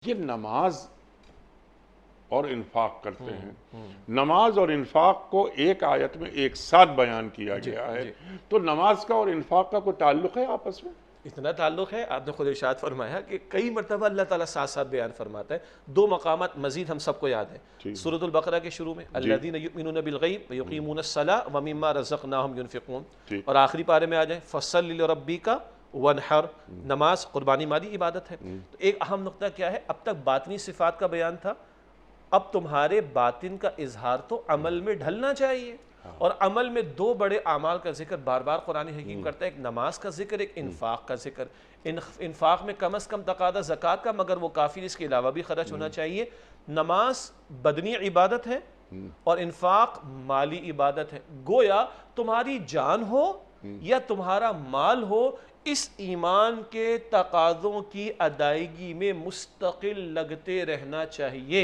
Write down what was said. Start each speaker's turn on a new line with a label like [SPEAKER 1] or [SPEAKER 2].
[SPEAKER 1] یہ نماز اور انفاق کرتے ہیں، نماز اور انفاق کو ایک آیت میں ایک ساتھ بیان کیا گیا ہے، تو نماز کا اور انفاق کا کوئی تعلق ہے آپس میں؟
[SPEAKER 2] اتنا تعلق ہے، آپ نے خود ارشاد فرمایا کہ کئی مرتبہ اللہ تعالیٰ ساتھ ساتھ بیان فرماتا ہے۔ دو مقامات مزید ہم سب کو یاد ہیں، سورۃ البقرہ کے شروع میں الذین یؤمنون بالغیب ویقیمون الصلاۃ ومما رزقناہم ینفقون، اور آخری پارے میں آ جائیں فصل لربک وانحر، نماز قربانی مالی عبادت ہے۔ تو ایک اہم نقطہ کیا ہے، اب تک باطنی صفات کا بیان تھا، اب تمہارے باطن کا اظہار تو عمل میں ڈھلنا چاہیے، اور عمل میں دو بڑے اعمال کا ذکر بار بار قرآن حکیم کرتا ہے، ایک نماز کا ذکر، ایک انفاق کا ذکر۔ انفاق میں کم از کم تقاضا زکوٰۃ کا، مگر وہ کافی، اس کے علاوہ بھی خرچ ہونا چاہیے۔ نماز بدنی عبادت ہے اور انفاق مالی عبادت ہے، گویا تمہاری جان ہو یا تمہارا مال ہو، اس ایمان کے تقاضوں کی ادائیگی میں مستقل لگتے رہنا چاہیے۔